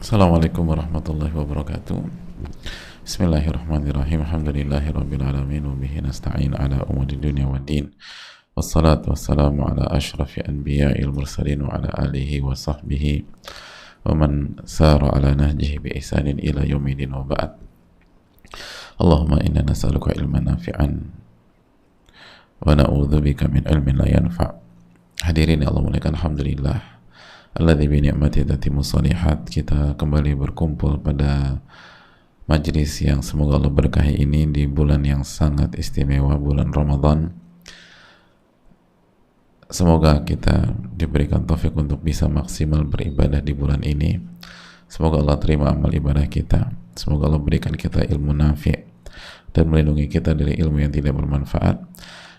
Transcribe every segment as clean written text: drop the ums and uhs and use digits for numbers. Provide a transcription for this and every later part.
Assalamualaikum warahmatullahi wabarakatuh. Bismillahirrahmanirrahim. Alhamdulillahirabbil alamin wa bihi nasta'in ala umuri dunya waddin. Wassalatu wassalamu ala asyrafil anbiya'il mursalin wa ala alihi wa sahbihi wa man sara ala nahjihi bi ihsanin ila yaumil wa ba'd. Allahumma inna nas'aluka ilman nafi'an wa na'udzubika min ilmin la yanfa'. Hadirin Allah muliakan, alhamdulillah alladzi bi ni'mati tatimmu shalihat. Kita kembali berkumpul pada majlis yang semoga Allah berkahi ini di bulan yang sangat istimewa, bulan Ramadan. Semoga kita diberikan taufik untuk bisa maksimal beribadah di bulan ini. Semoga Allah terima amal ibadah kita. Semoga Allah berikan kita ilmu nafi' dan melindungi kita dari ilmu yang tidak bermanfaat.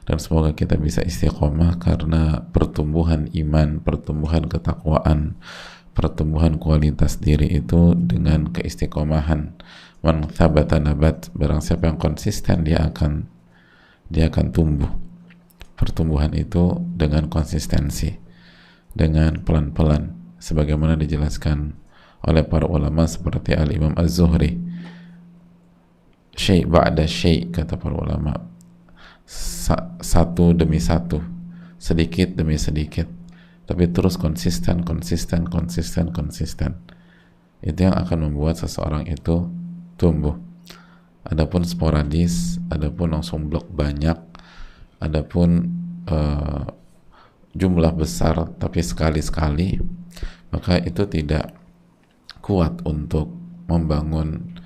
Dan semoga kita bisa istiqomah, karena pertumbuhan iman, pertumbuhan ketakwaan, pertumbuhan kualitas diri itu dengan keistiqomahan. Man thabata nabat, barang siapa yang konsisten dia akan tumbuh. Pertumbuhan itu dengan konsistensi, dengan pelan-pelan, sebagaimana dijelaskan oleh para ulama seperti Al-Imam Az-Zuhri. Syai' ba'da syai', kata para ulama, satu demi satu, sedikit demi sedikit, tapi terus konsisten. Itu yang akan membuat seseorang itu tumbuh. Adapun sporadis, adapun langsung blok banyak, adapun jumlah besar tapi sekali-sekali, maka itu tidak kuat untuk membangun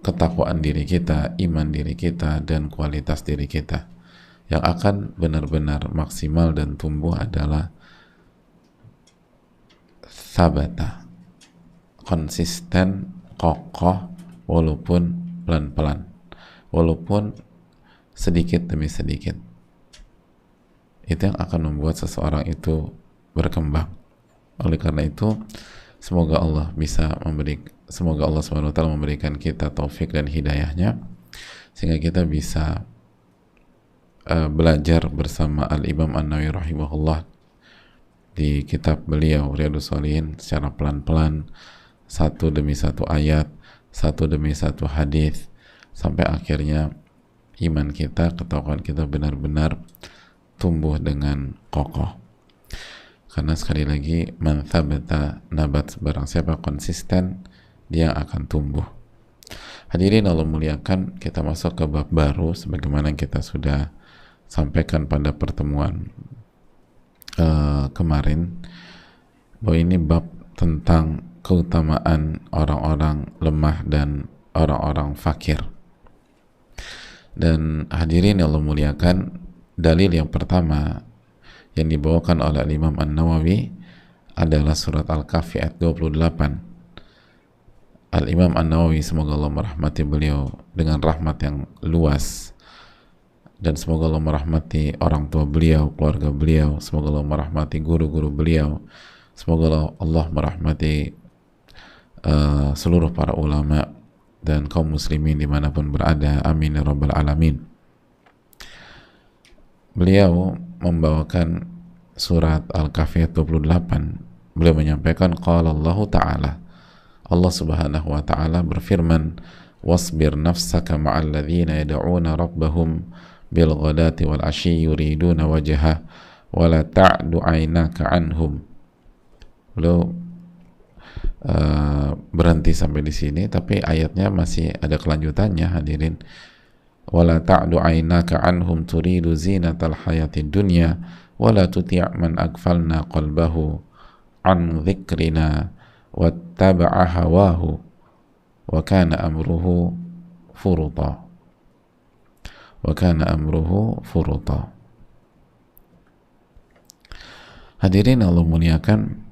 ketakwaan diri kita, iman diri kita, dan kualitas diri kita. Yang akan benar-benar maksimal dan tumbuh adalah sabata, konsisten, kokoh, walaupun pelan-pelan, walaupun sedikit demi sedikit. Itu yang akan membuat seseorang itu berkembang. Oleh karena itu, semoga Allah SWT memberikan kita taufik dan hidayahnya, sehingga kita bisa belajar bersama Al-Imam An-Nawawi rahimahullah di kitab beliau Riyadhus Shalihin secara pelan-pelan, satu demi satu ayat, satu demi satu hadis, sampai akhirnya iman kita, ketakwaan kita benar-benar tumbuh dengan kokoh. Karena sekali lagi, man thabata nabat, barang siapa konsisten dia akan tumbuh. Hadirin Allah muliakan, kita masuk ke bab baru sebagaimana kita sudah sampaikan pada pertemuan kemarin, bahwa ini bab tentang keutamaan orang-orang lemah dan orang-orang fakir. Dan hadirin Allah muliakan, dalil yang pertama yang dibawakan oleh Imam An-Nawawi adalah surat Al-Kahfi ayat 28. Al-Imam An-Nawawi, semoga Allah merahmati beliau dengan rahmat yang luas, dan semoga Allah merahmati orang tua beliau, keluarga beliau, semoga Allah merahmati guru-guru beliau, semoga Allah merahmati seluruh para ulama dan kaum muslimin dimanapun berada, amin ya rabbal alamin. Beliau membawakan surat Al-Kahfi 28. Beliau menyampaikan, qala Allah Ta'ala, Allah Subhanahu wa Ta'ala berfirman, wasbir nafsaka ma'al ladzina yad'una rabbahum bil ghadati wal ashyi yuriduna wajha wa la ta'du 'ainaka 'anhum. Beliau berhenti sampai di sini, tapi ayatnya masih ada kelanjutannya, hadirin. wala ta'du 'ainaka 'anhum turidu zinatal hayatid dunya wala tuti' man aghfalna qalbahu 'an dzikrina wattaba'a hawahu wa kana amruhu furuta. Hadirin Allah muliakan,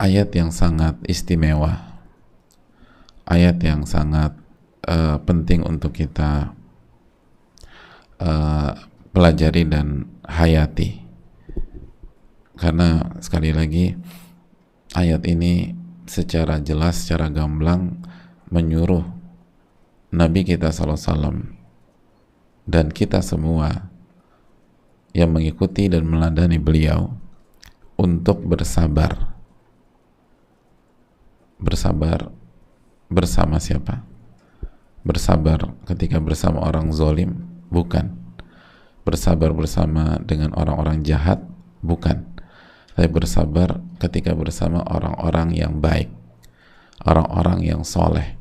ayat yang sangat istimewa, ayat yang sangat penting untuk kita pelajari dan hayati, karena sekali lagi ayat ini secara jelas, secara gamblang menyuruh Nabi kita SAW dan kita semua yang mengikuti dan meladani beliau untuk bersabar. Bersabar bersama siapa? Bersabar ketika bersama orang zalim? Bukan. Bersabar bersama dengan orang-orang jahat? Bukan. Tapi bersabar ketika bersama orang-orang yang baik, orang-orang yang soleh,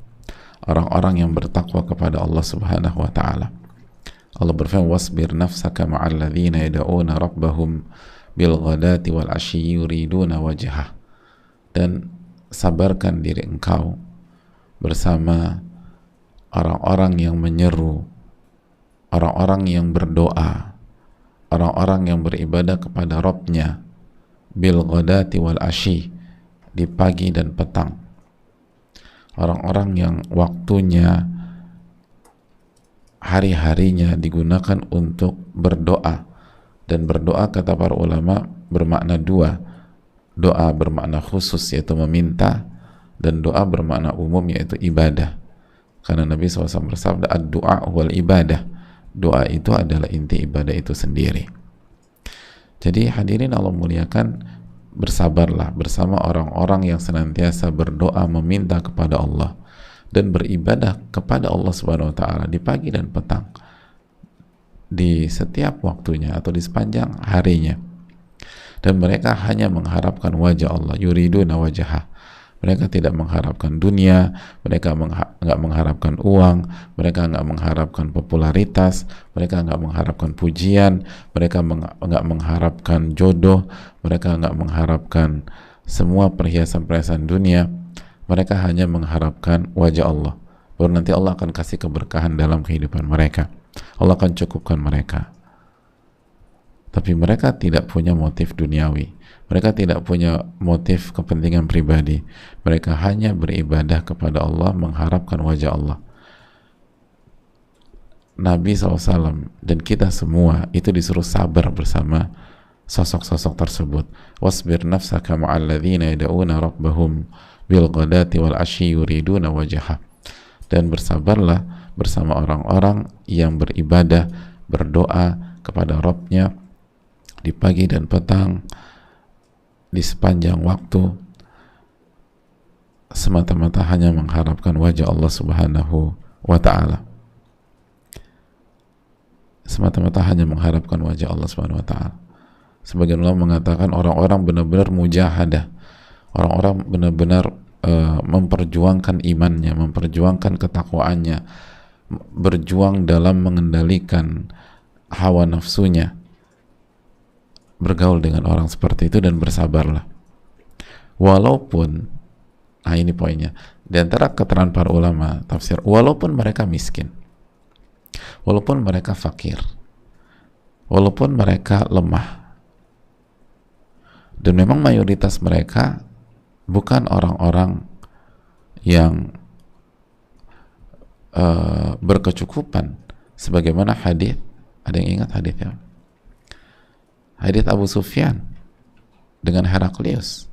orang-orang yang bertakwa kepada Allah Subhanahu wa ta'ala. Allah berfirman, wasbir nafsaka ma'al ladzina yad'una rabbahum bil ghadati wal 'ashyi yuriduna wajhah. Dan sabarkan diri engkau bersama orang-orang yang menyeru, orang-orang yang berdoa, orang-orang yang beribadah kepada Rabb-nya bil ghadati wal 'ashyi, di pagi dan petang. Orang-orang yang waktunya, hari-harinya digunakan untuk berdoa. Dan berdoa, kata para ulama, bermakna dua. Doa bermakna khusus, yaitu meminta, dan doa bermakna umum, yaitu ibadah. Karena Nabi SAW bersabda, ad-du'a wal ibadah. Doa itu adalah inti ibadah itu sendiri. Jadi hadirin Allah muliakan, bersabarlah bersama orang-orang yang senantiasa berdoa, meminta kepada Allah dan beribadah kepada Allah Subhanahu wa ta'ala di pagi dan petang, di setiap waktunya atau di sepanjang harinya. Dan mereka hanya mengharapkan wajah Allah, yuriduna wajhah. Mereka tidak mengharapkan dunia, mereka nggak mengharapkan uang, mereka nggak mengharapkan popularitas, mereka nggak mengharapkan pujian, mereka nggak mengharapkan jodoh, mereka nggak mengharapkan semua perhiasan-perhiasan dunia. Mereka hanya mengharapkan wajah Allah. Baru nanti Allah akan kasih keberkahan dalam kehidupan mereka. Allah akan cukupkan mereka. Tapi mereka tidak punya motif duniawi. Mereka tidak punya motif kepentingan pribadi. Mereka hanya beribadah kepada Allah, mengharapkan wajah Allah. Nabi SAW dan kita semua itu disuruh sabar bersama sosok-sosok tersebut. Wasbir nafsaka ma'al ladzina yad'una rabbahum bil ghadati wal 'ashyi yuriduna wajhah. Dan bersabarlah bersama orang-orang yang beribadah, berdoa kepada Rabb-nya di pagi dan petang, di sepanjang waktu, semata-mata hanya mengharapkan wajah Allah Subhanahu wa ta'ala. Semata-mata hanya mengharapkan wajah Allah Subhanahu wa ta'ala. Sebagian ulama mengatakan orang-orang benar-benar mujahadah, orang-orang benar-benar memperjuangkan imannya, memperjuangkan ketakwaannya, berjuang dalam mengendalikan hawa nafsunya, bergaul dengan orang seperti itu dan bersabarlah. Walaupun, nah ini poinnya, di antara keterangan para ulama tafsir, walaupun mereka miskin, walaupun mereka fakir, walaupun mereka lemah, dan memang mayoritas mereka bukan orang-orang yang berkecukupan, sebagaimana hadis, ada yang ingat hadisnya? Hadits Abu Sufyan dengan Heraklius.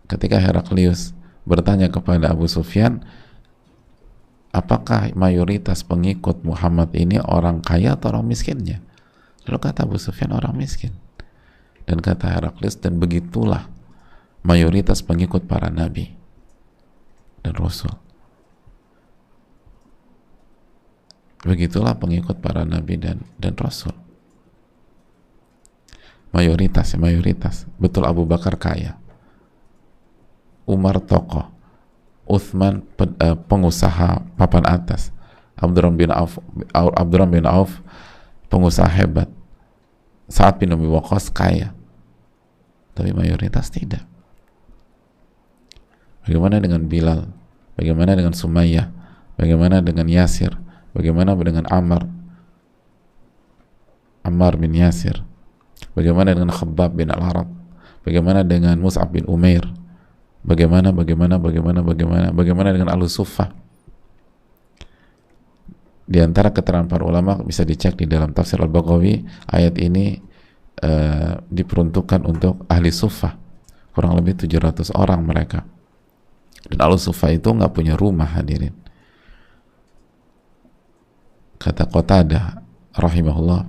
Ketika Heraklius bertanya kepada Abu Sufyan, apakah mayoritas pengikut Muhammad ini orang kaya atau orang miskinnya? Lalu kata Abu Sufyan, orang miskin. Dan kata Heraklius, dan begitulah mayoritas pengikut para nabi dan rasul. Begitulah pengikut para nabi dan rasul. Mayoritas. Betul, Abu Bakar kaya, Umar tokoh, Uthman pengusaha papan atas, Abdurrahman bin Auf pengusaha hebat, Sa'ad bin Abi Waqqas kaya, tapi mayoritas tidak. Bagaimana dengan Bilal? Bagaimana dengan Sumayyah? Bagaimana dengan Yasir? Bagaimana dengan Ammar bin Yasir? Bagaimana dengan Khabbab bin Al-Arad? Bagaimana dengan Mus'ab bin Umair? Bagaimana dengan Al-Suffah? Di antara keterangan para ulama bisa dicek di dalam tafsir Al-Baghawi, ayat ini diperuntukkan untuk ahli Suffah, kurang lebih 700 orang mereka. Dan Al-Suffah itu nggak punya rumah, hadirin. Kata Qatadah rahimahullah,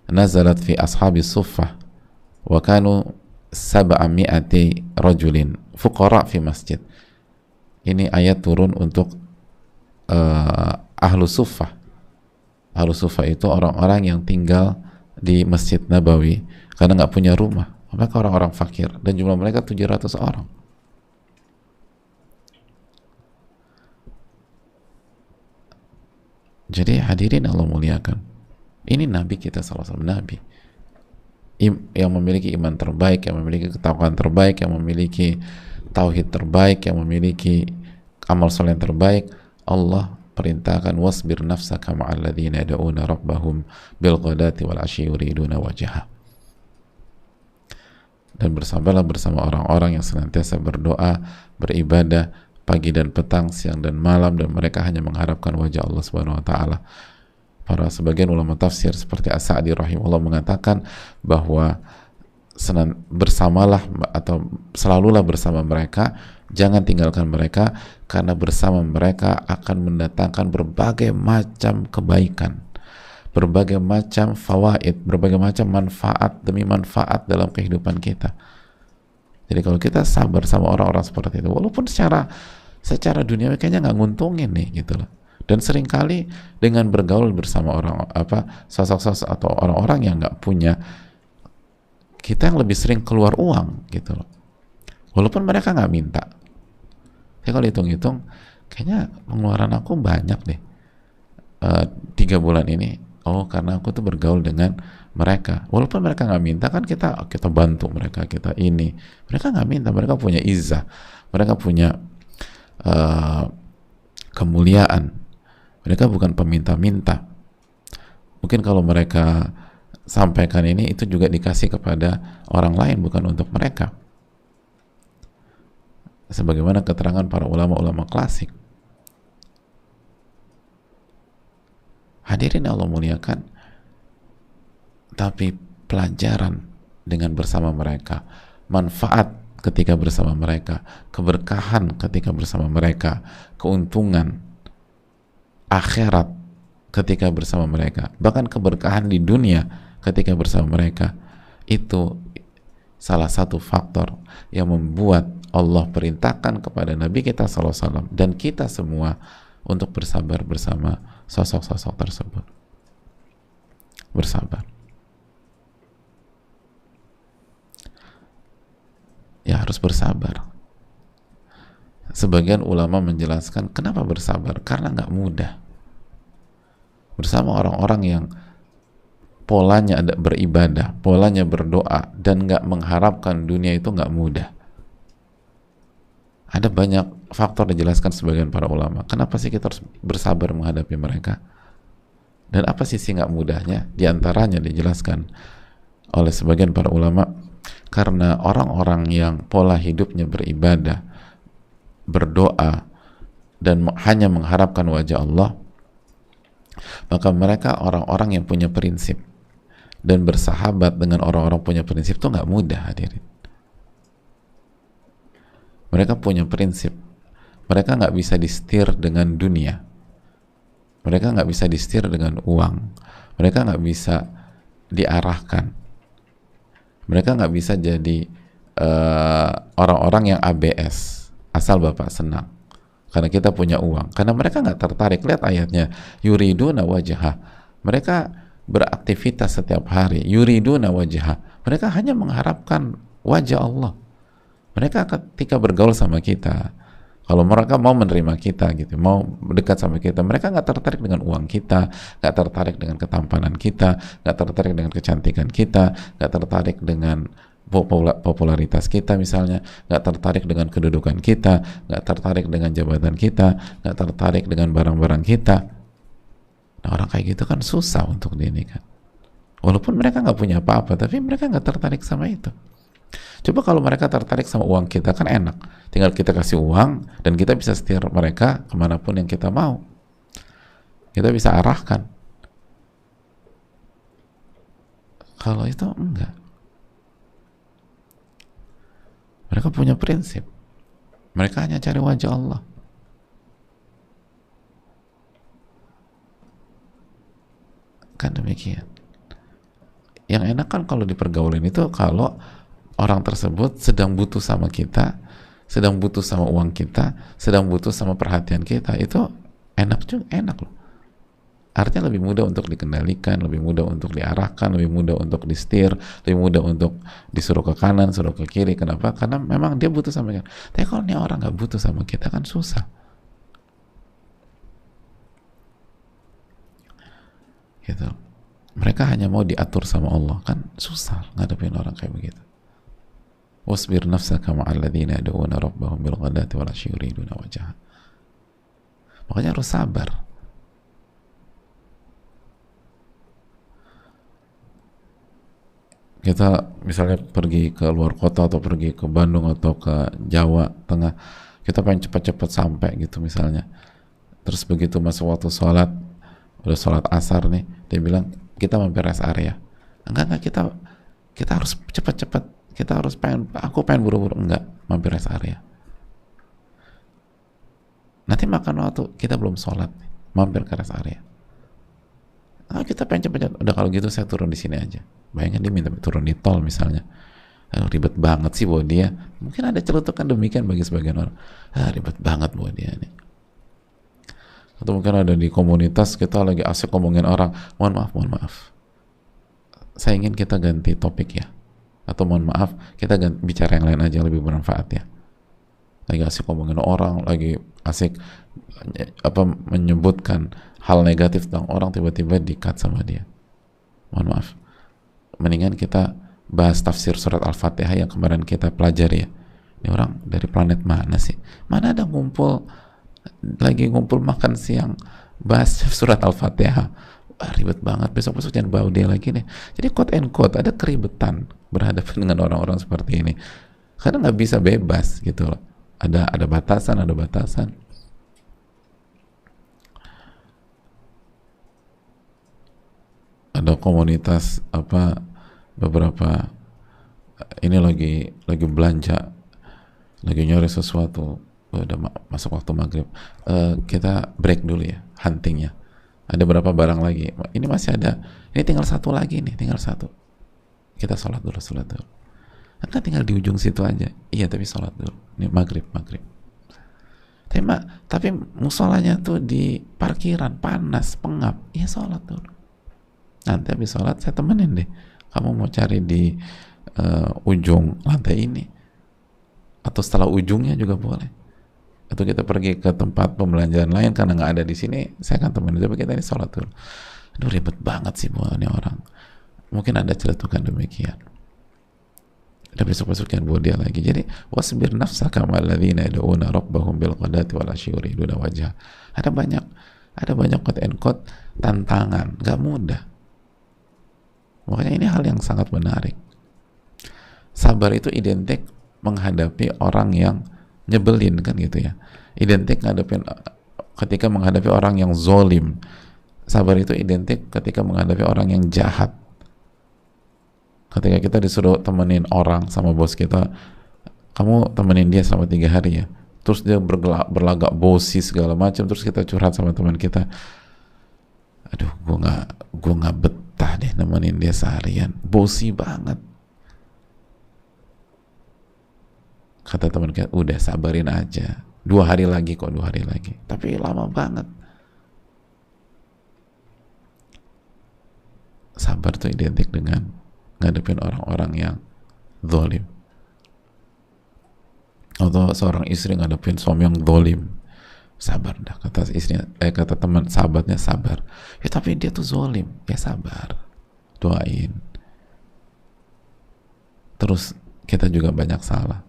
nazalat fi ashabi suffah wa kanu sab'ami'ati rajulin fuqara fi masjid. Ini ayat turun untuk ahlu suffah. Ahlu suffah itu orang-orang yang tinggal di Masjid Nabawi karena nggak punya rumah. Mereka orang-orang fakir dan jumlah mereka 700 orang. Jadi hadirin Allah muliakan, ini Nabi kita SAW, Nabi yang memiliki iman terbaik, yang memiliki ketakwaan terbaik, yang memiliki tauhid terbaik, yang memiliki amal soleh yang terbaik. Allah perintahkan wasbir nafsaka ma'al ladzina yad'una rabbahum bil ghadati wal 'ashyi yuriduna wajha. Dan bersabarlah bersama orang-orang yang senantiasa berdoa, beribadah pagi dan petang, siang dan malam, dan mereka hanya mengharapkan wajah Allah Subhanahu wa taala. Para sebagian ulama tafsir seperti As-Sa'di rahimahullah mengatakan bahwa bersamalah atau selalulah bersama mereka, jangan tinggalkan mereka, karena bersama mereka akan mendatangkan berbagai macam kebaikan, berbagai macam fawaid, berbagai macam manfaat demi manfaat dalam kehidupan kita. Jadi kalau kita sabar sama orang-orang seperti itu, walaupun secara dunia kayaknya nggak nguntungin nih gitu loh. Dan seringkali dengan bergaul bersama sosok-sosok atau orang-orang yang nggak punya, kita yang lebih sering keluar uang gitu loh, walaupun mereka nggak minta. Tapi kalau hitung-hitung, kayaknya pengeluaran aku banyak deh 3 bulan ini. Oh, karena aku tuh bergaul dengan mereka, walaupun mereka nggak minta, kan kita bantu mereka, kita ini. Mereka nggak minta, mereka punya izzah, mereka punya kemuliaan. Mereka bukan peminta-minta. Mungkin kalau mereka sampaikan ini, itu juga dikasih kepada orang lain, bukan untuk mereka. Sebagaimana keterangan para ulama-ulama klasik. Hadirin Allah muliakan, tapi pelajaran dengan bersama mereka, manfaat ketika bersama mereka, keberkahan ketika bersama mereka, keuntungan akhirat ketika bersama mereka, bahkan keberkahan di dunia ketika bersama mereka, itu salah satu faktor yang membuat Allah perintahkan kepada Nabi kita SAW dan kita semua untuk bersabar bersama sosok-sosok tersebut. Bersabar. Ya, harus bersabar. Sebagian ulama menjelaskan kenapa bersabar, karena nggak mudah bersama orang-orang yang polanya ada beribadah, polanya berdoa, dan nggak mengharapkan dunia, itu nggak mudah. Ada banyak faktor dijelaskan sebagian para ulama. Kenapa sih kita harus bersabar menghadapi mereka? Dan apa sisi nggak mudahnya? Di antaranya dijelaskan oleh sebagian para ulama, karena orang-orang yang pola hidupnya beribadah, berdoa, dan hanya mengharapkan wajah Allah, maka mereka orang-orang yang punya prinsip, dan bersahabat dengan orang-orang punya prinsip itu nggak mudah, hadirin. Mereka punya prinsip, mereka nggak bisa disetir dengan dunia, mereka nggak bisa disetir dengan uang, mereka nggak bisa diarahkan, mereka nggak bisa jadi orang-orang yang ABS, asal bapak senang karena kita punya uang, karena mereka nggak tertarik. Lihat ayatnya, yuriduna wajha, mereka beraktivitas setiap hari, yuriduna wajha, mereka hanya mengharapkan wajah Allah. Mereka ketika bergaul sama kita, kalau mereka mau menerima kita gitu, mau dekat sama kita, mereka nggak tertarik dengan uang kita, nggak tertarik dengan ketampanan kita, nggak tertarik dengan kecantikan kita, nggak tertarik dengan popularitas kita misalnya, nggak tertarik dengan kedudukan kita, nggak tertarik dengan jabatan kita, nggak tertarik dengan barang-barang kita. Nah, orang kayak gitu kan susah untuk diinikan. Walaupun mereka nggak punya apa-apa, tapi mereka nggak tertarik sama itu. Coba kalau mereka tertarik sama uang kita, kan enak. Tinggal kita kasih uang, dan kita bisa setir mereka kemanapun yang kita mau. Kita bisa arahkan. Kalau itu enggak. Mereka punya prinsip. Mereka hanya cari wajah Allah. Kan demikian. Yang enak kan kalau di pergaulan itu kalau orang tersebut sedang butuh sama kita, sedang butuh sama uang kita, sedang butuh sama perhatian kita, itu enak juga, enak loh. Artinya lebih mudah untuk dikendalikan, lebih mudah untuk diarahkan, lebih mudah untuk di-steer, lebih mudah untuk disuruh ke kanan, suruh ke kiri. Kenapa? Karena memang dia butuh sama kita. Tapi kalau ini orang nggak butuh sama kita kan susah. Gitu. Mereka hanya mau diatur sama Allah, kan susah ngadepin orang kayak begitu. Wasbir nafsaka ma'al ladzina yad'una rabbahum bil ghadati wal 'ashyi yuriduna wajhah. Makanya harus sabar. Kita misalnya pergi ke luar kota atau pergi ke Bandung atau ke Jawa Tengah, kita pengen cepat-cepat sampai gitu misalnya. Terus begitu masuk waktu sholat, udah sholat asar nih, dia bilang kita mampir rest area. Enggak, kita harus cepat-cepat, kita harus aku pengen buru-buru. Enggak, mampir rest area. Nanti makan waktu, kita belum sholat, mampir ke rest area. Kita pengen cepat-cepat, udah kalau gitu saya turun di sini aja. Bayangin dia minta turun di tol misalnya. Ribet banget sih buat dia. Mungkin ada celutukan demikian bagi sebagian orang. Ribet banget buat dia nih. Atau mungkin ada di komunitas kita lagi asik ngomongin orang, mohon maaf. Saya ingin kita ganti topik ya. Atau mohon maaf, kita bicara yang lain aja yang lebih bermanfaat ya. Lagi asik ngomongin orang, lagi asik menyebutkan hal negatif tentang orang, tiba-tiba di-cut sama dia. Mohon maaf. Mendingan kita bahas tafsir surat Al-Fatihah yang kemarin kita pelajari ya. Ini orang dari planet mana sih? Mana ada lagi ngumpul makan siang bahas surat Al-Fatihah. Ribet banget, besok-besok jangan bawa dia lagi nih. Jadi quote and quote, ada keribetan berhadapan dengan orang-orang seperti ini. Karena nggak bisa bebas gitu loh. Ada batasan. Ada komunitas beberapa ini lagi belanja, lagi nyari sesuatu, udah masuk waktu maghrib, kita break dulu ya huntingnya, ada berapa barang lagi, ini masih ada, ini tinggal satu lagi nih, kita sholat dulu kan tinggal di ujung situ aja, iya tapi sholat dulu, ini maghrib tapi musolanya tuh di parkiran, panas, pengap, iya sholat dulu. Nanti habis sholat saya temenin deh. Kamu mau cari di ujung lantai ini, atau setelah ujungnya juga boleh. Atau kita pergi ke tempat pembelanjaan lain karena nggak ada di sini, saya akan temenin. Tapi kita ini sholat dulu. Aduh ribet banget sih buat ini orang. Mungkin ada celetukan demikian. Ada besok-besok yang buat dia lagi. Jadi wasbir nafsaka ma'al ladzina yad'una rabbahum bil ghadati wal 'ashyi yuriduna wajhah. Ada banyak quote and quote tantangan, nggak mudah. Makanya ini hal yang sangat menarik. Sabar itu identik menghadapi orang yang nyebelin kan gitu ya. Identik ketika menghadapi orang yang zolim. Sabar itu identik ketika menghadapi orang yang jahat. Ketika kita disuruh temenin orang sama bos kita, kamu temenin dia selama 3 hari ya. Terus dia berlagak bosi segala macam, terus kita curhat sama teman kita. Aduh, gue nggak betah deh nemenin dia seharian, bosi banget. Kata teman kita, udah sabarin aja, 2 hari lagi kok, 2 hari lagi. Tapi lama banget. Sabar tuh identik dengan ngadepin orang-orang yang zalim. Atau seorang istri ngadepin suami yang zalim, sabar dah, kata istrinya, kata teman sahabatnya, sabar ya, tapi dia tuh zalim ya, sabar, doain. Terus kita juga banyak salah.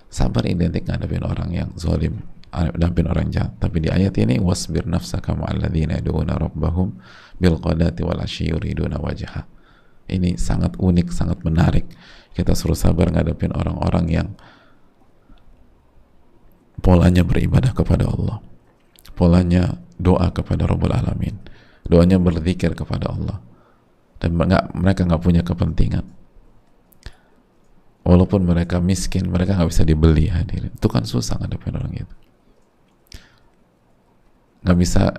Sabar identik ngadepin orang yang zalim, ngadepin orang jahat. Tapi di ayat ini wasbir nafsaka ma'al ladzina yad'una rabbahum bil ghadati wal 'ashyi yuriduna wajhah. Ini sangat unik, sangat menarik. Kita suruh sabar ngadepin orang-orang yang polanya beribadah kepada Allah, polanya doa kepada Rabbul Alamin, doanya berzikir kepada Allah, dan mereka nggak punya kepentingan. Walaupun mereka miskin, mereka nggak bisa dibeli, hadirin. Itu kan susah ngadepin orang itu. Nggak bisa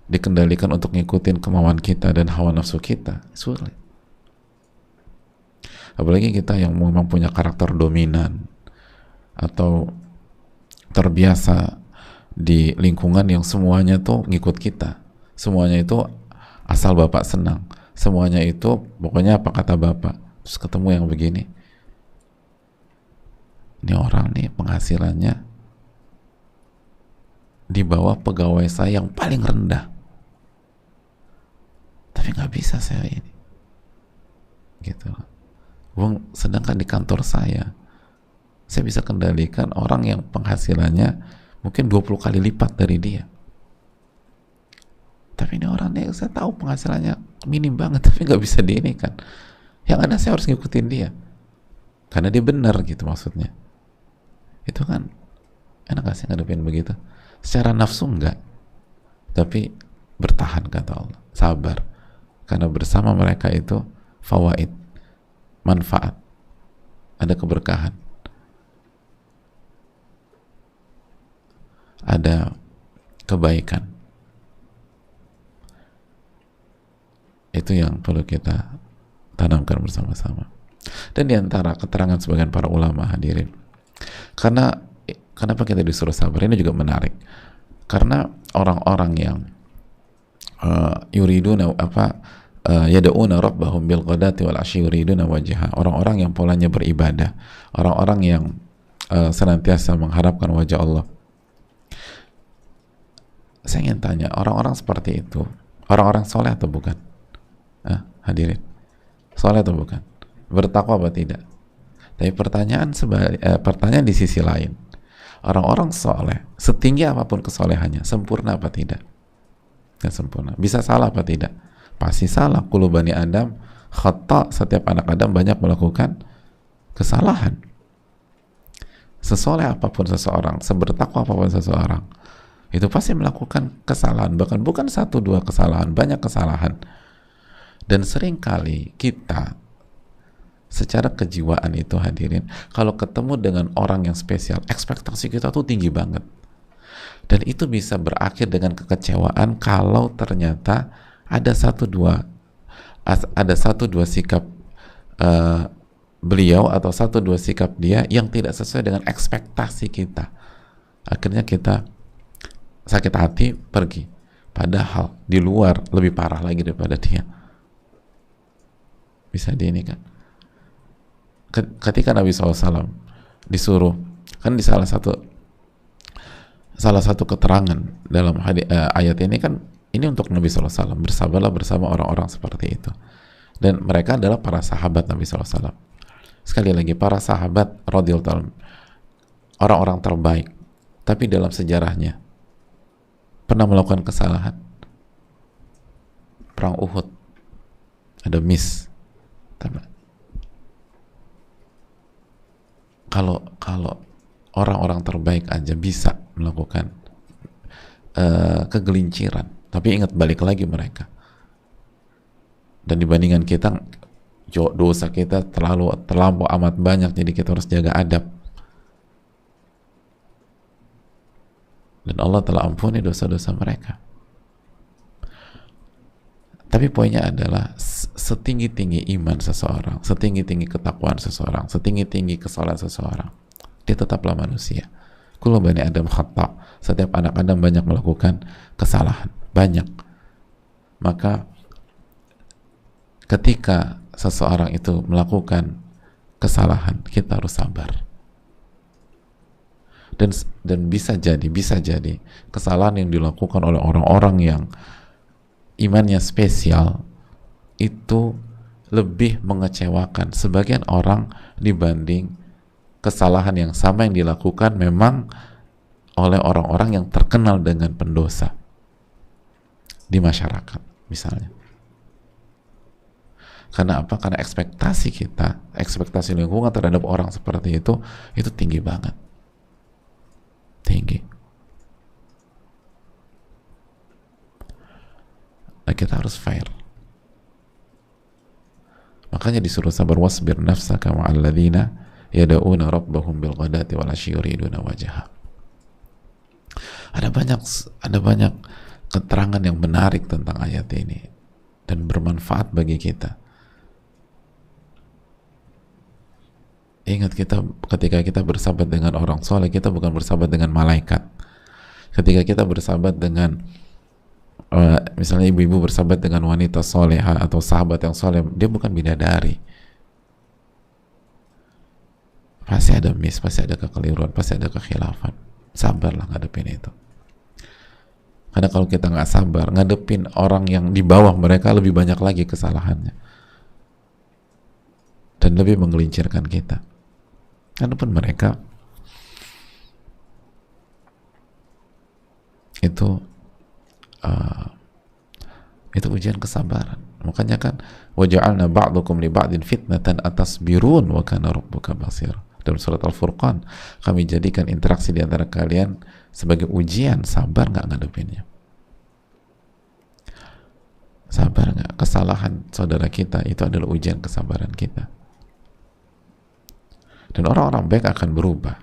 dikendalikan untuk ngikutin kemauan kita dan hawa nafsu kita, sulit. Apalagi kita yang memang punya karakter dominan atau terbiasa di lingkungan yang semuanya tuh ngikut kita, semuanya itu asal bapak senang, semuanya itu pokoknya apa kata bapak. Terus ketemu yang begini, ini orang nih penghasilannya di bawah pegawai saya yang paling rendah, tapi nggak bisa saya ini gitu. Sedangkan di kantor saya bisa kendalikan orang yang penghasilannya mungkin 20 kali lipat dari dia, tapi ini orang nih saya tahu penghasilannya minim banget tapi nggak bisa di ini kan, yang ada saya harus ngikutin dia karena dia benar gitu. Maksudnya itu kan enak gak sih ngadepin begitu? Secara nafsu enggak, tapi bertahan kata Allah, sabar, karena bersama mereka itu fawaid, manfaat, ada keberkahan, ada kebaikan. Itu yang perlu kita tanamkan bersama-sama. Dan diantara keterangan sebagian para ulama, hadirin, karena kenapa kita disuruh sabar, ini juga menarik, karena orang-orang yang yuriduna yad'una rabbahum bil ghadati wal asyi yuriduna wajha, orang-orang yang polanya beribadah, orang-orang yang senantiasa mengharapkan wajah Allah. Saya ingin tanya, orang-orang seperti itu orang-orang soleh atau bukan? Hadirin, soleh atau bukan? Bertakwa apa tidak? Tapi pertanyaan di sisi lain, orang-orang soleh setinggi apapun kesolehannya, sempurna apa tidak? Tidak sempurna. Bisa salah apa tidak? Pasti salah. Kullu bani Adam khata, setiap anak Adam banyak melakukan kesalahan. Sesoleh apapun seseorang, sebertakwa apapun seseorang, itu pasti melakukan kesalahan, bahkan bukan satu dua kesalahan, banyak kesalahan. Dan seringkali kita secara kejiwaan itu, hadirin, kalau ketemu dengan orang yang spesial, ekspektasi kita tuh tinggi banget, dan itu bisa berakhir dengan kekecewaan kalau ternyata ada satu dua sikap beliau atau satu dua sikap dia yang tidak sesuai dengan ekspektasi kita. Akhirnya kita sakit hati, pergi, padahal di luar lebih parah lagi daripada dia. Bisa di ini kan, ketika Nabi SAW disuruh, kan di salah satu keterangan dalam ayat ini kan, ini untuk Nabi SAW, bersabarlah bersama orang-orang seperti itu, dan mereka adalah para sahabat Nabi SAW. Sekali lagi, para sahabat radhiyallahu anhum orang-orang terbaik, tapi dalam sejarahnya pernah melakukan kesalahan. Perang Uhud ada miss. Kalau orang-orang terbaik aja bisa melakukan kegelinciran, tapi ingat, balik lagi mereka, dan dibandingkan kita, dosa kita terlampau amat banyak, jadi kita harus jaga adab, dan Allah telah ampuni dosa-dosa mereka. Tapi poinnya adalah, setinggi-tinggi iman seseorang, setinggi-tinggi ketakwaan seseorang, setinggi-tinggi kesalahan seseorang, dia tetaplah manusia. Kullu bani Adam khata, setiap anak Adam banyak melakukan kesalahan, banyak. Maka ketika seseorang itu melakukan kesalahan, kita harus sabar. Dan bisa jadi kesalahan yang dilakukan oleh orang-orang yang imannya spesial itu lebih mengecewakan sebagian orang dibanding kesalahan yang sama yang dilakukan memang oleh orang-orang yang terkenal dengan pendosa di masyarakat misalnya. Karena apa? Karena ekspektasi lingkungan terhadap orang seperti itu tinggi banget, tinggi. Nah, kita harus fair. Makanya disuruh sabar, wasbir nafsaka ma'al ladzina yad'una rabbahum bil ghadati wal 'ashyi yuriduna wajha. Ada banyak keterangan yang menarik tentang ayat ini dan bermanfaat bagi kita. Ingat, kita ketika kita bersahabat dengan orang soleh, kita bukan bersahabat dengan malaikat. Ketika kita bersahabat dengan misalnya ibu-ibu bersahabat dengan wanita soleha atau sahabat yang soleh, dia bukan bidadari. Pasti ada miss, pasti ada kekeliruan, pasti ada kekhilafan. Sabarlah ngadepin itu. Karena kalau kita nggak sabar, ngadepin orang yang di bawah mereka lebih banyak lagi kesalahannya. Dan lebih menggelincirkan kita. Adapun mereka itu ujian kesabaran. Makanya kan waja'alna ba'dukum li ba'din fitnatan atasbirun wa kana rabbuka basira. Dalam surat Al-Furqan, kami jadikan interaksi di antara kalian sebagai ujian. Sabar nggak ngadepinnya? Sabar nggak? Kesalahan saudara kita itu adalah ujian kesabaran kita. Dan orang-orang baik akan berubah.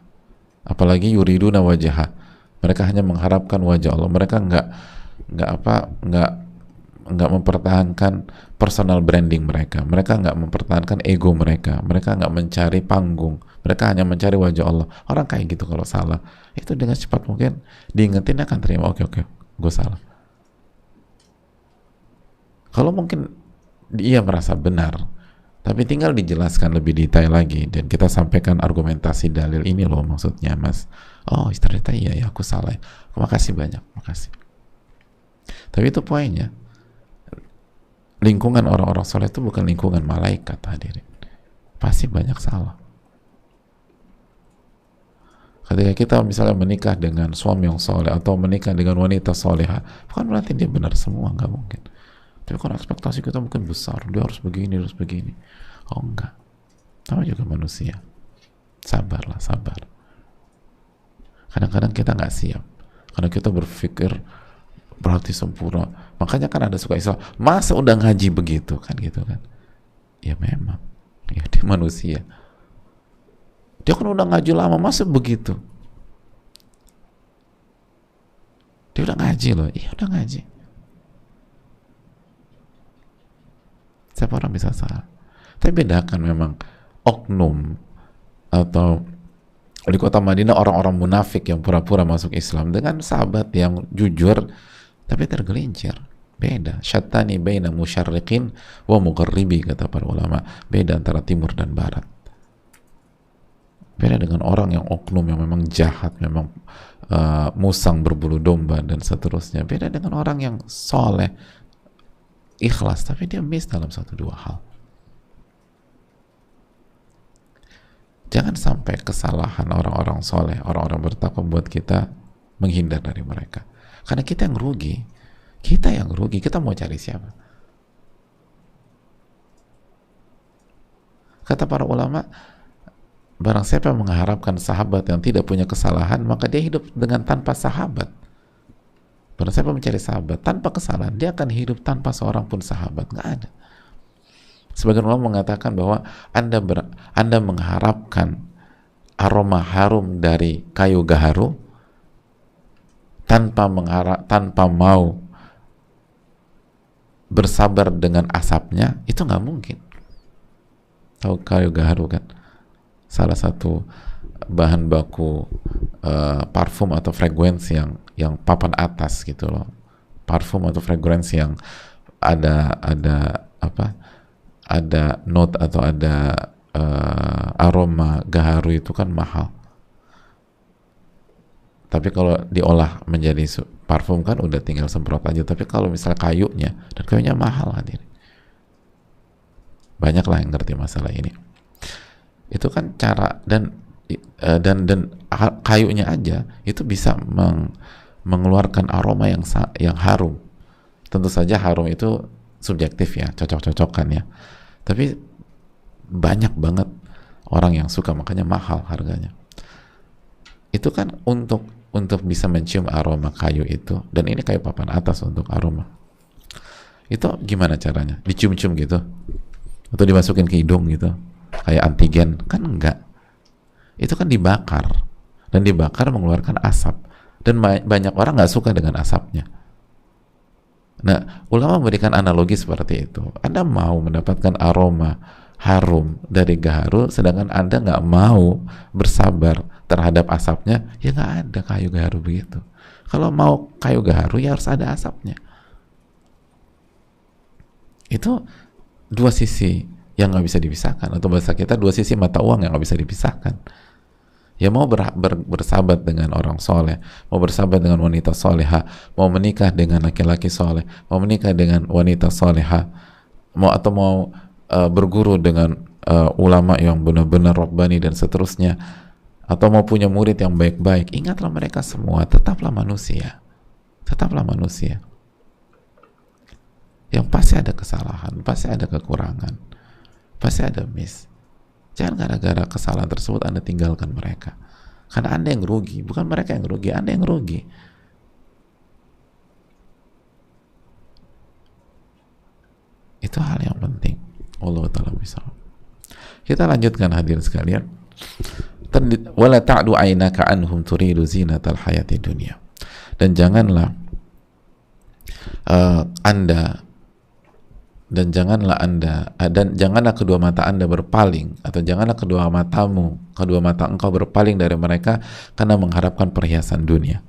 Apalagi yuriduna wajah, mereka hanya mengharapkan wajah Allah. Mereka nggak mempertahankan personal branding mereka. Mereka nggak mempertahankan ego mereka. Mereka nggak mencari panggung. Mereka hanya mencari wajah Allah. Orang kayak gitu kalau salah, itu dengan cepat mungkin diingetin akan terima. Oke, gue salah. Kalau mungkin dia merasa benar, tapi tinggal dijelaskan lebih detail lagi dan kita sampaikan argumentasi dalil, ini loh maksudnya mas. Oh ternyata iya ya, aku salah. Makasih banyak, makasih. Tapi itu poinnya. Lingkungan orang-orang soleh itu bukan lingkungan malaikat, hadirin. Pasti banyak salah. Ketika kita misalnya menikah dengan suami yang soleh atau menikah dengan wanita soleha, bukan berarti dia benar semua, nggak mungkin. Tapi kalau ekspektasi kita mungkin besar, dia harus begini, harus begini. Oh enggak. Sama juga manusia. Sabarlah, sabar. Kadang-kadang kita nggak siap. Karena kita berpikir berarti sempurna. Makanya kan ada suka istilah, masa udah ngaji begitu kan gitu kan. Ya memang. Ya dia manusia. Dia kan udah ngaji lama, masa begitu? Dia udah ngaji loh. Iya udah ngaji. Siapa orang bisa salah? Tapi bedakan memang oknum atau di kota Madinah orang-orang munafik yang pura-pura masuk Islam dengan sahabat yang jujur tapi tergelincir. Beda. Syattani baina musyarriqin wa mughribi, kata para ulama. Beda antara timur dan barat. Beda dengan orang yang oknum yang memang jahat, memang musang berbulu domba dan seterusnya. Beda dengan orang yang soleh, ikhlas, tapi dia miss dalam satu dua hal. Jangan sampai kesalahan orang-orang soleh, orang-orang bertakwa buat kita menghindar dari mereka. Karena kita yang rugi. Kita yang rugi. Kita mau cari siapa? Kata para ulama, barang siapa mengharapkan sahabat yang tidak punya kesalahan, maka dia hidup dengan tanpa sahabat. Barang siapa mencari sahabat tanpa kesalahan, dia akan hidup tanpa seorang pun sahabat. Nggak ada. Sebagian ulama mengatakan bahwa Anda mengharapkan aroma harum dari kayu gaharu tanpa mau bersabar dengan asapnya, itu nggak mungkin. Tahu kayu gaharu kan? Salah satu bahan baku parfum atau frekuensi yang papan atas gitu loh. Parfum atau frekuensi yang ada note atau ada aroma gaharu itu kan mahal. Tapi kalau diolah menjadi parfum kan udah tinggal semprot aja. Tapi kalau misalnya kayunya, dan kayunya mahal hadir. Banyak lah yang ngerti masalah ini. Itu kan cara dan kayunya aja itu bisa mengeluarkan aroma yang harum. Tentu saja harum itu subjektif ya, cocok-cocokan ya. Tapi banyak banget orang yang suka, makanya mahal harganya. Itu kan untuk bisa mencium aroma kayu itu, dan ini kayu papan atas untuk aroma. Itu gimana caranya? Dicium-cium gitu? Atau dimasukin ke hidung gitu? Kayak antigen? Kan enggak. Itu kan dibakar, dan dibakar mengeluarkan asap, dan banyak orang nggak suka dengan asapnya. Nah, ulama memberikan analogi seperti itu. Anda mau mendapatkan aroma harum dari gaharu, sedangkan Anda nggak mau bersabar terhadap asapnya, ya nggak ada kayu gaharu begitu. Kalau mau kayu gaharu ya harus ada asapnya. Itu dua sisi yang nggak bisa dipisahkan, atau bahasa kita dua sisi mata uang yang nggak bisa dipisahkan. Ya mau bersahabat dengan orang soleh, mau bersahabat dengan wanita soleha, mau menikah dengan laki-laki soleh, mau menikah dengan wanita soleha, mau berguru dengan ulama yang benar-benar Rabbani dan seterusnya, atau mau punya murid yang baik-baik. Ingatlah mereka semua tetaplah manusia, yang pasti ada kesalahan, pasti ada kekurangan, pasti ada miss. Jangan gara-gara kesalahan tersebut Anda tinggalkan mereka, karena Anda yang rugi, bukan mereka yang rugi, Anda yang rugi. Itu hal yang penting. Allah Ta'ala bisa. Kita lanjutkan hadirin sekalian. Wala ta'du aynaka anhum turidu zinatal hayati dunia. Dan janganlah dan janganlah kedua mata Anda berpaling, atau janganlah kedua mata engkau berpaling dari mereka karena mengharapkan perhiasan dunia.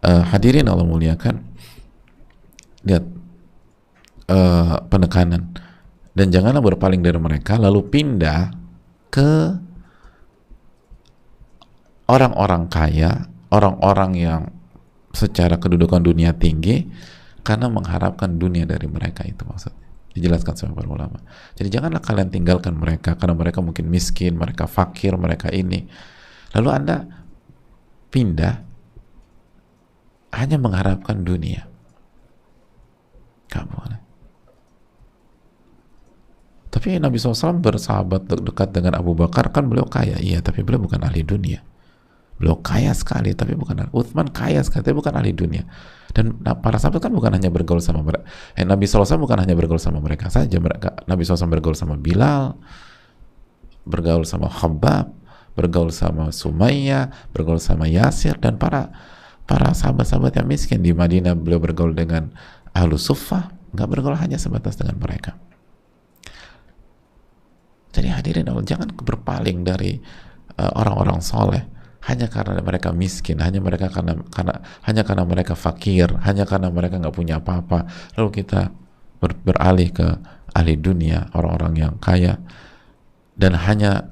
Hadirin Allah muliakan, lihat penekanan. Dan janganlah berpaling dari mereka lalu pindah ke orang-orang kaya, orang-orang yang secara kedudukan dunia tinggi, karena mengharapkan dunia dari mereka. Itu maksudnya dijelaskan sama para ulama. Jadi janganlah kalian tinggalkan mereka karena mereka mungkin miskin, mereka fakir, mereka ini, lalu Anda pindah hanya mengharapkan dunia. Gak boleh. Tapi Nabi SAW bersahabat dekat dengan Abu Bakar, kan beliau kaya, iya, tapi beliau bukan ahli dunia. Beliau kaya sekali, tapi bukan. Uthman kaya sekali, tapi bukan ahli dunia. Dan para sahabat kan bukan hanya bergaul sama mereka. Nabi SAW bukan hanya bergaul sama mereka saja. Nabi SAW bergaul sama Bilal, bergaul sama Khabbab, bergaul sama Sumayyah, bergaul sama Yasir, dan para sahabat-sahabat yang miskin di Madinah. Beliau bergaul dengan Ahlus Suffah, nggak bergaul hanya sebatas dengan mereka. Jadi hadirin Allah, jangan berpaling dari orang-orang soleh hanya karena mereka miskin, hanya karena mereka fakir, hanya karena mereka nggak punya apa-apa, lalu kita beralih ke ahli dunia, orang-orang yang kaya, dan hanya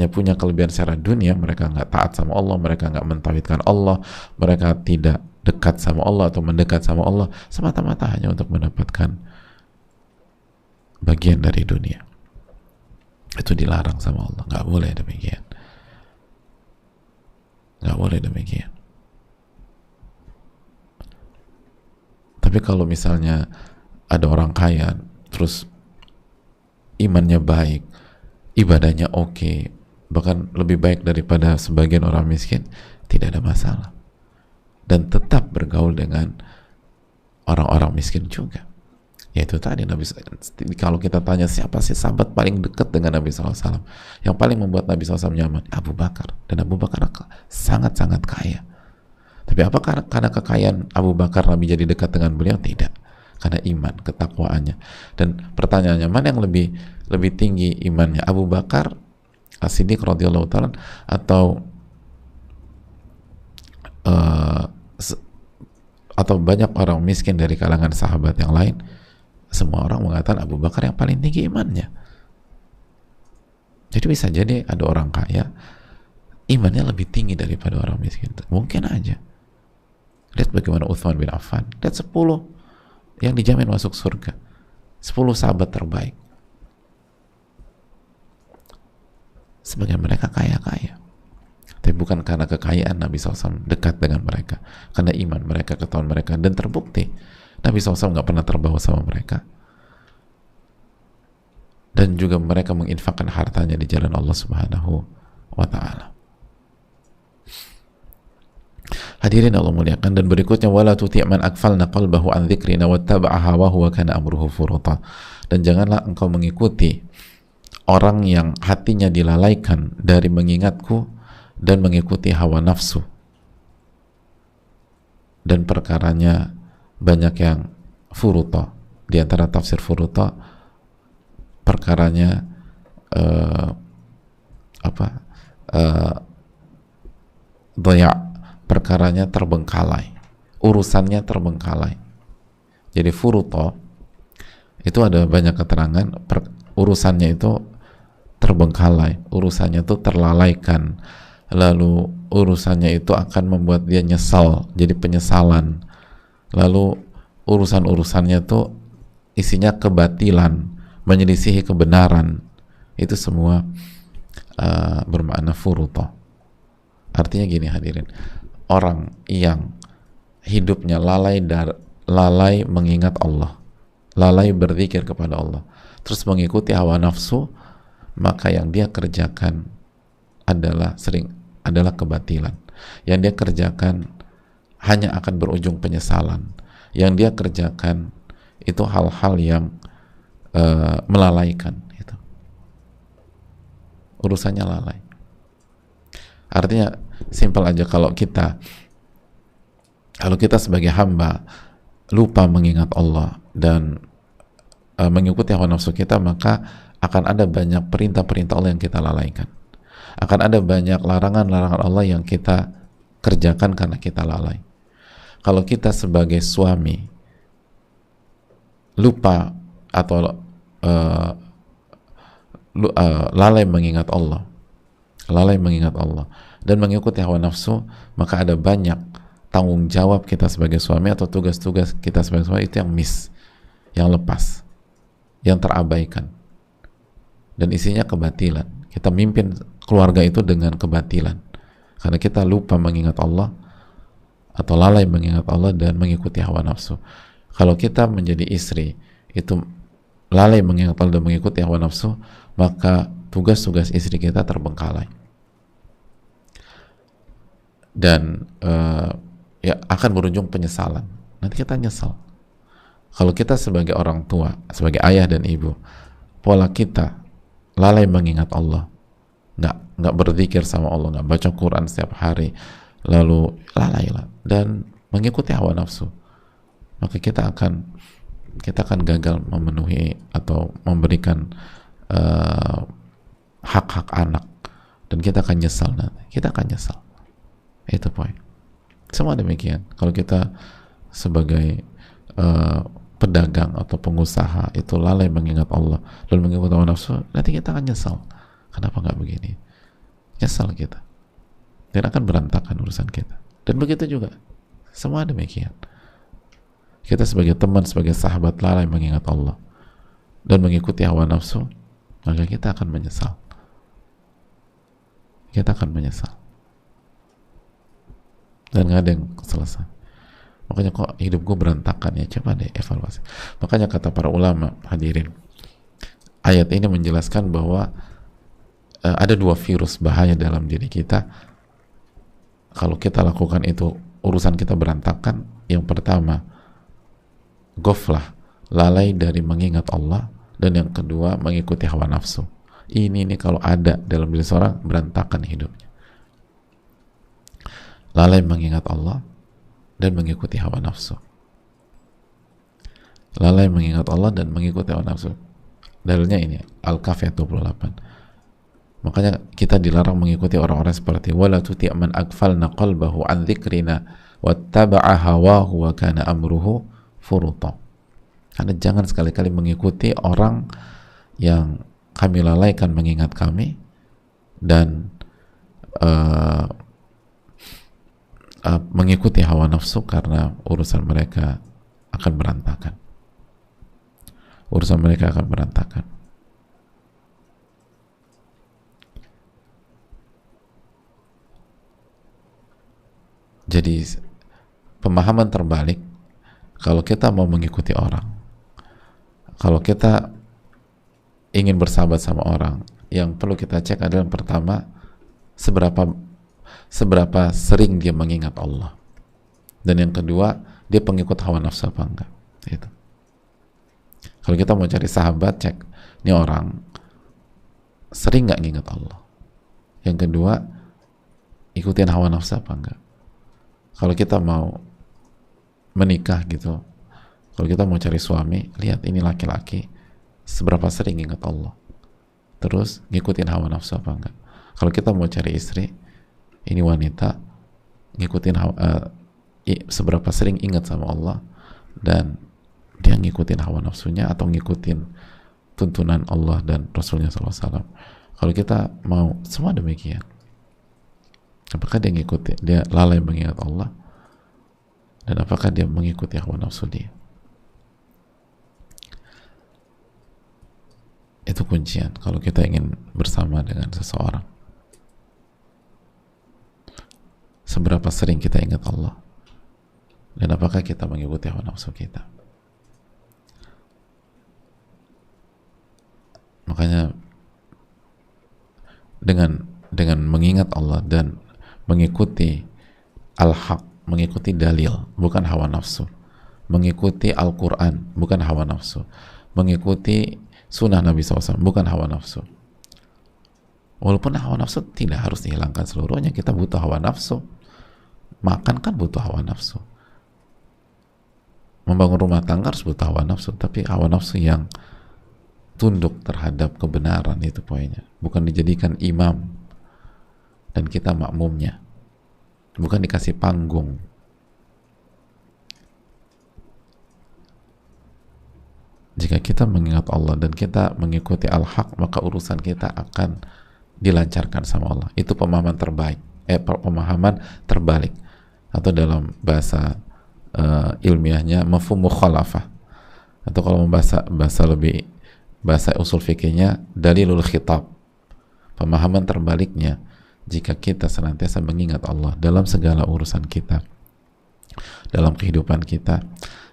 punya kelebihan secara dunia. Mereka nggak taat sama Allah, mereka nggak mentauhidkan Allah, mereka tidak dekat sama Allah atau mendekat sama Allah, semata-mata hanya untuk mendapatkan bagian dari dunia. Itu dilarang sama Allah, nggak boleh demikian. Nggak boleh demikian. Tapi kalau misalnya ada orang kaya, terus imannya baik, ibadahnya oke, bahkan lebih baik daripada sebagian orang miskin, tidak ada masalah. Dan tetap bergaul dengan orang-orang miskin juga. Yaitu tadi kalau kita tanya siapa sih sahabat paling dekat dengan Nabi SAW, yang paling membuat Nabi SAW nyaman, Abu Bakar. Dan Abu Bakar sangat-sangat kaya. Tapi apakah karena kekayaan Abu Bakar Nabi jadi dekat dengan beliau? Tidak, karena iman, ketakwaannya. Dan pertanyaannya, mana yang lebih tinggi imannya, Abu Bakar As-Siddiq radhiyallahu ta'ala atau banyak orang miskin dari kalangan sahabat yang lain? Semua orang mengatakan Abu Bakar yang paling tinggi imannya. Jadi bisa jadi ada orang kaya imannya lebih tinggi daripada orang miskin. Mungkin aja. Lihat bagaimana Uthman bin Affan. Lihat 10 yang dijamin masuk surga. 10 sahabat terbaik. Sebagian mereka kaya-kaya. Tapi bukan karena kekayaan Nabi SAW dekat dengan mereka. Karena iman mereka, ketahuan mereka. Dan terbukti Nabi SAW nggak pernah terbawa sama mereka, dan juga mereka menginfakkan hartanya di jalan Allah Subhanahu wa Ta'ala. Hadirin Allah muliakan. Dan berikutnya, wala tuti' man aghfalna qalbahu an dzikrina wattaba'a hawahu wa kana amruhu furuta. Dan janganlah engkau mengikuti orang yang hatinya dilalaikan dari mengingatku dan mengikuti hawa nafsu. dan perkaranya banyak yang furuto. Di antara tafsir furuto, perkaranya apa doya, perkaranya terbengkalai, urusannya terbengkalai. Jadi furuto itu ada banyak keterangan, urusannya itu terbengkalai, urusannya itu terlalaikan, lalu urusannya itu akan membuat dia nyesal, jadi penyesalan, lalu urusan-urusannya itu isinya kebatilan, menyelisihi kebenaran. Itu semua bermakna furuto. Artinya gini hadirin, orang yang hidupnya lalai mengingat Allah, lalai berzikir kepada Allah, terus mengikuti hawa nafsu, maka yang dia kerjakan adalah kebatilan. Yang dia kerjakan hanya akan berujung penyesalan. Yang dia kerjakan itu hal-hal yang melalaikan. Gitu. Urusannya lalai. Artinya simpel aja, kalau kita sebagai hamba lupa mengingat Allah dan mengikuti hawa nafsu kita, maka akan ada banyak perintah-perintah Allah yang kita lalaikan. Akan ada banyak larangan-larangan Allah yang kita kerjakan karena kita lalai. Kalau kita sebagai suami lupa atau lalai mengingat Allah dan mengikuti hawa nafsu, maka ada banyak tanggung jawab kita sebagai suami atau tugas-tugas kita sebagai suami itu yang miss, yang lepas, yang terabaikan, dan isinya kebatilan. Kita mimpin keluarga itu dengan kebatilan karena kita lupa mengingat Allah atau lalai mengingat Allah dan mengikuti hawa nafsu. Kalau kita menjadi istri itu lalai mengingat Allah dan mengikuti hawa nafsu, maka tugas-tugas istri kita terbengkalai dan ya akan berujung penyesalan. Nanti kita nyesal. Kalau kita sebagai orang tua, sebagai ayah dan ibu, pola kita lalai mengingat Allah, nggak berzikir sama Allah, nggak baca Quran setiap hari, lalu lalai dan mengikuti hawa nafsu, maka kita akan gagal memenuhi atau memberikan hak-hak anak, dan kita akan nyesal nanti. Kita akan nyesal. Itu poin. Semua demikian. Kalau kita sebagai pedagang atau pengusaha itu lalai mengingat Allah lalu mengikuti hawa nafsu, nanti kita akan nyesal. Kenapa nggak begini? Nyesal kita. Dan akan berantakan urusan kita. Dan begitu juga. Semua demikian. Kita sebagai teman, sebagai sahabat lalai mengingat Allah dan mengikuti hawa nafsu, maka kita akan menyesal. Kita akan menyesal. Dan nggak ada yang selesai. Makanya kok hidup gue berantakan ya, coba deh evaluasi. Makanya kata para ulama, hadirin, ayat ini menjelaskan bahwa ada dua virus bahaya dalam diri kita. Kalau kita lakukan itu, urusan kita berantakan. Yang pertama, ghaflah, lalai dari mengingat Allah, dan yang kedua, mengikuti hawa nafsu. Ini kalau ada dalam diri seorang, berantakan hidupnya. Lalai mengingat Allah dan mengikuti hawa nafsu. Lalai mengingat Allah dan mengikuti hawa nafsu. Dalilnya ini Al-Kahf 28. Makanya kita dilarang mengikuti orang-orang seperti wala tuti' man aghfalna qalbahu an dzikrina wattaba'a hawahu wa kana amruhu furuta. Karena jangan sekali-kali mengikuti orang yang kami lalaikan mengingat kami dan mengikuti hawa nafsu, karena urusan mereka akan berantakan. Urusan mereka akan berantakan. Jadi pemahaman terbalik, kalau kita mau mengikuti orang, kalau kita ingin bersahabat sama orang, yang perlu kita cek adalah yang pertama, seberapa sering dia mengingat Allah, dan yang kedua, dia pengikut hawa nafsu apa enggak. Itu. Kalau kita mau cari sahabat, cek ini orang sering nggak ngingat Allah. Yang kedua, ikutin hawa nafsu apa enggak. Kalau kita mau menikah gitu, kalau kita mau cari suami, lihat ini laki-laki seberapa sering ingat Allah, terus ngikutin hawa nafsu apa enggak. Kalau kita mau cari istri, ini wanita ngikutin seberapa sering ingat sama Allah, dan dia ngikutin hawa nafsunya atau ngikutin tuntunan Allah dan Rasulnya SAW. Kalau kita mau semua demikian, apakah dia ngikuti, dia lalai mengingat Allah, dan apakah dia mengikuti hawa nafsu dia? Itu kuncian kalau kita ingin bersama dengan seseorang. Seberapa sering kita ingat Allah, dan apakah kita mengikuti hawa nafsu kita? Makanya dengan mengingat Allah dan mengikuti al-haq, mengikuti dalil, bukan hawa nafsu, mengikuti Al-Quran, bukan hawa nafsu, mengikuti sunnah Nabi SAW, bukan hawa nafsu. Walaupun hawa nafsu tidak harus dihilangkan seluruhnya, kita butuh hawa nafsu. Makan kan butuh hawa nafsu, membangun rumah tangga harus butuh hawa nafsu, tapi hawa nafsu yang tunduk terhadap kebenaran, itu poinnya. Bukan dijadikan imam dan kita makmumnya, bukan dikasih panggung. Jika kita mengingat Allah dan kita mengikuti al-haq, maka urusan kita akan dilancarkan sama Allah. Itu pemahaman terbaik, pemahaman terbalik, atau dalam bahasa ilmiahnya mafhum mukhalafah, atau kalau bahasa usul fikihnya dalilul khitab. Pemahaman terbaliknya, jika kita senantiasa mengingat Allah dalam segala urusan kita, dalam kehidupan kita,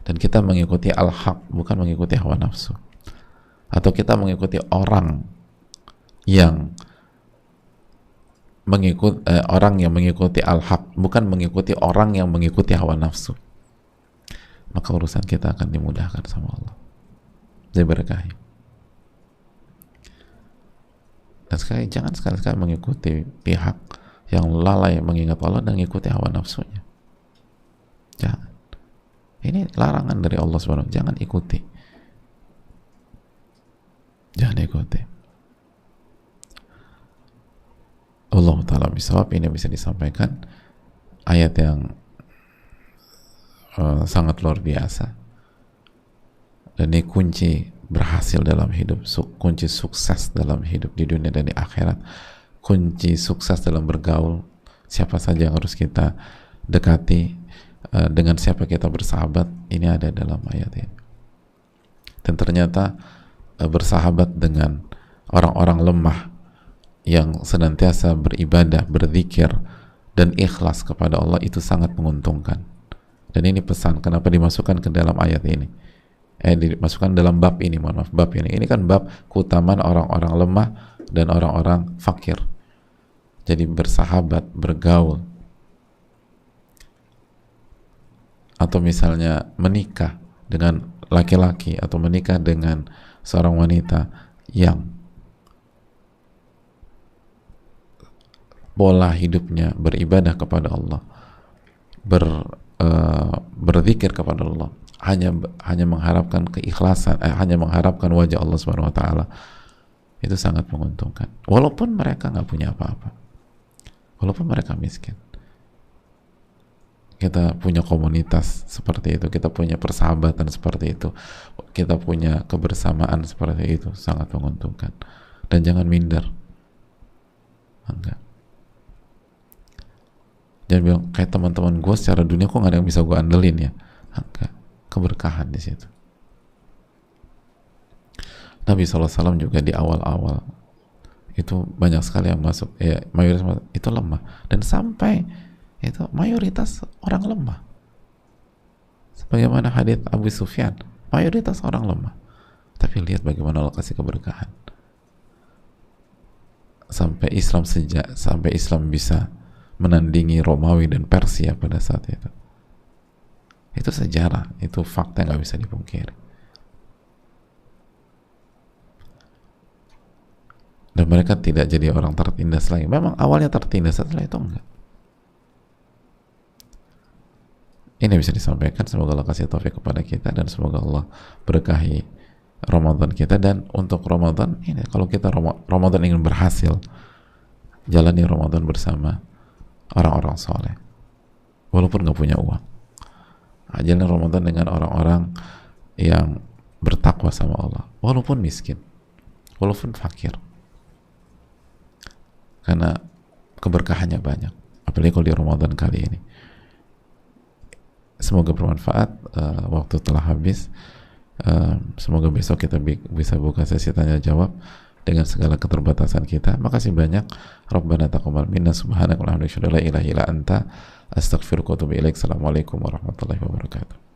dan kita mengikuti al-haq, bukan mengikuti hawa nafsu, atau kita mengikuti orang yang mengikuti al-haq, bukan mengikuti orang yang mengikuti hawa nafsu, maka urusan kita akan dimudahkan sama Allah, diberkahi. Dan jangan sekali-kali mengikuti pihak yang lalai mengingat Allah dan mengikuti hawa nafsunya. Jangan. Ini larangan dari Allah SWT. Jangan ikuti. Jangan ikuti. Allah Ta'ala bisawab. Ini bisa disampaikan ayat yang sangat luar biasa. Dan ini kunci berhasil dalam hidup, kunci sukses dalam hidup di dunia dan di akhirat, kunci sukses dalam bergaul, siapa saja yang harus kita dekati, dengan siapa kita bersahabat, ini ada dalam ayat ini. Dan ternyata bersahabat dengan orang-orang lemah yang senantiasa beribadah, berzikir, dan ikhlas kepada Allah, itu sangat menguntungkan. Dan ini pesan kenapa dimasukkan ke dalam ayat ini, dimasukkan dalam bab ini, bab ini kan bab keutamaan orang-orang lemah dan orang-orang fakir. Jadi bersahabat, bergaul, atau misalnya menikah dengan laki-laki atau menikah dengan seorang wanita yang pola hidupnya beribadah kepada Allah, berzikir kepada Allah, hanya mengharapkan keikhlasan, hanya mengharapkan wajah Allah Subhanahu wa Ta'ala, itu sangat menguntungkan. Walaupun mereka nggak punya apa-apa, walaupun mereka miskin, kita punya komunitas seperti itu, kita punya persahabatan seperti itu, kita punya kebersamaan seperti itu, sangat menguntungkan. Dan jangan minder. Enggak. Jangan bilang kayak teman-teman gue secara dunia kok nggak ada yang bisa gue andelin ya. Enggak. Keberkahan di situ. Nabi SAW juga di awal-awal itu banyak sekali yang masuk, mayoritas itu lemah, dan sampai itu mayoritas orang lemah. Sebagaimana hadits Abu Sufyan, mayoritas orang lemah. Tapi lihat bagaimana Allah kasih keberkahan. Sampai Islam bisa menandingi Romawi dan Persia pada saat itu. Itu sejarah, itu fakta yang nggak bisa dipungkiri. Dan mereka tidak jadi orang tertindas lagi. Memang awalnya tertindas, setelah itu enggak. Ini bisa disampaikan, semoga Allah kasih taufik kepada kita, dan semoga Allah berkahi Ramadan kita. Dan untuk Ramadan ini, kalau kita Ramadan ingin berhasil, jalani Ramadan bersama orang-orang soleh, walaupun nggak punya uang. Jalani Ramadan dengan orang-orang yang bertakwa sama Allah, walaupun miskin, walaupun fakir, karena keberkahannya banyak, apalagi kalau di Ramadan kali ini. Semoga bermanfaat. Waktu telah habis. Semoga besok kita bisa buka sesi tanya jawab dengan segala keterbatasan kita. Makasih banyak. Rabbana taqabbal minna subhanaka wa bihamdika la ilaha illa anta astaghfiruka wa atubu ilaik. Assalamualaikum warahmatullahi wabarakatuh.